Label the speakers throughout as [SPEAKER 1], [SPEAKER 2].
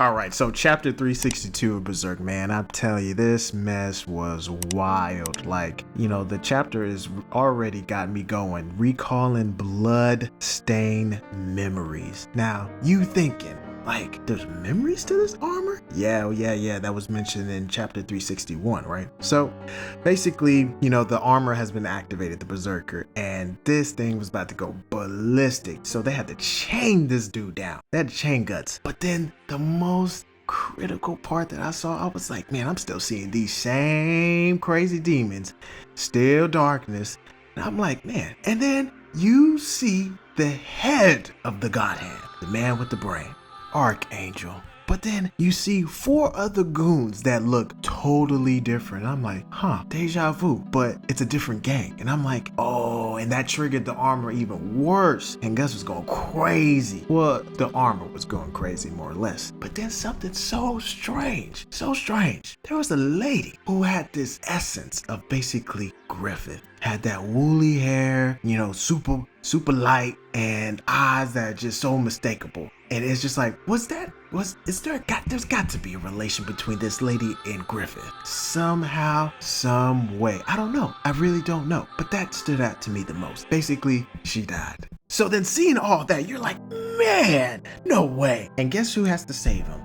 [SPEAKER 1] All right, so chapter 362 of Berserk, man, I tell you, this mess was wild. Like, the chapter is already got me going, recalling blood-stained memories. Now, you thinking, like, there's memories to this armor? Yeah, that was mentioned in chapter 361, right? So, basically, the armor has been activated, the Berserker, and this thing was about to go ballistic. So they had to chain this dude down. They had to chain guts. But then the most critical part that I saw, I was like, man, I'm still seeing these same crazy demons, still darkness. And I'm like, man. And then you see the head of the God Hand, the man with the brain, Archangel. But then you see 4 other goons that look totally different. I'm like, deja vu, but it's a different gang. And I'm like, oh, and that triggered the armor even worse. And Gus was going crazy. Well, the armor was going crazy more or less. But then something so strange. There was a lady who had this essence of basically Griffith. Had that woolly hair, super light, and eyes that are just so mistakable. And it's just like, there's got to be a relation between this lady and Griffith. Somehow, some way. I don't know. I really don't know. But that stood out to me the most. Basically, she died. So then seeing all that, you're like, man, no way. And guess who has to save him?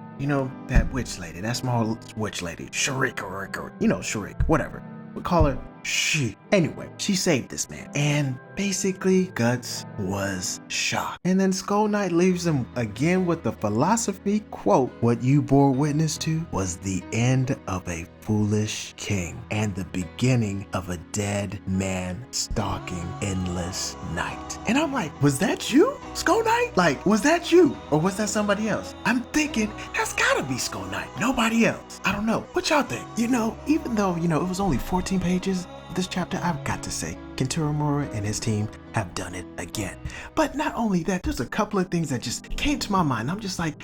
[SPEAKER 1] That witch lady, that small witch lady, Sharik, Sharik, whatever. We call her she. Anyway, she saved this man. And basically, Guts was shocked. And then Skull Knight leaves him again with the philosophy quote, what you bore witness to was the end of a foolish king and the beginning of a dead man stalking endless night. And I'm like, was that you, Skull Knight? Like, was that you? Or was that somebody else? I'm thinking, that's gotta be Skull Knight. Nobody else. I don't know. What y'all think? Even though, it was only 14 pages, this chapter, I've got to say, Kentaro Miura and his team have done it again. But not only that, there's a couple of things that just came to my mind. I'm just like,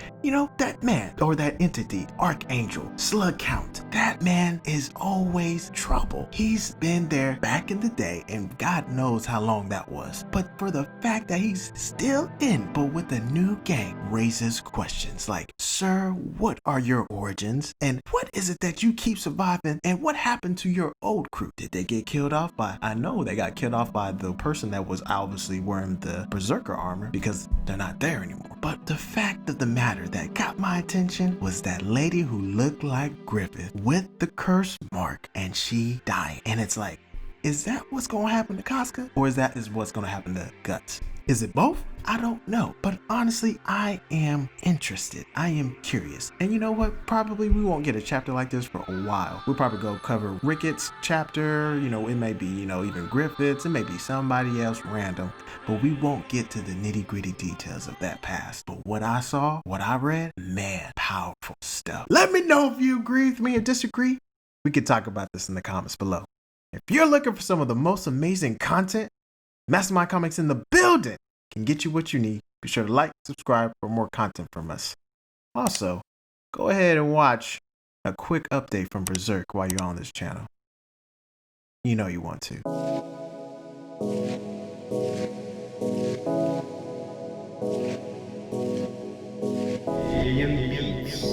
[SPEAKER 1] that man or that entity, Archangel, Slug Count, that man is always trouble. He's been there back in the day, and God knows how long that was. But for the fact that he's still in, but with a new gang, raises questions like, sir, what are your origins? And what is it that you keep surviving? And what happened to your old crew? Did they get killed off by, I know they got killed off by the person that was obviously wearing the Berserker armor, because they're not there anymore. But the fact of the matter that got my attention was that lady who looked like Griffith with the curse mark, and she died. And it's like, is that what's gonna happen to Casca? Or is what's gonna happen to Guts? Is it both? I don't know. But honestly, I am interested. I am curious. And you know what? Probably we won't get a chapter like this for a while. We'll probably go cover Ricketts' chapter. It may be, even Griffiths. It may be somebody else random. But we won't get to the nitty-gritty details of that past. But what I saw, what I read, man, powerful stuff. Let me know if you agree with me or disagree. We could talk about this in the comments below. If you're looking for some of the most amazing content, Mastermind Comics in the building can get you what you need. Be sure to like, subscribe for more content from us. Also, go ahead and watch a quick update from Berserk while you're on this channel. You know you want to.
[SPEAKER 2] Alien Beats.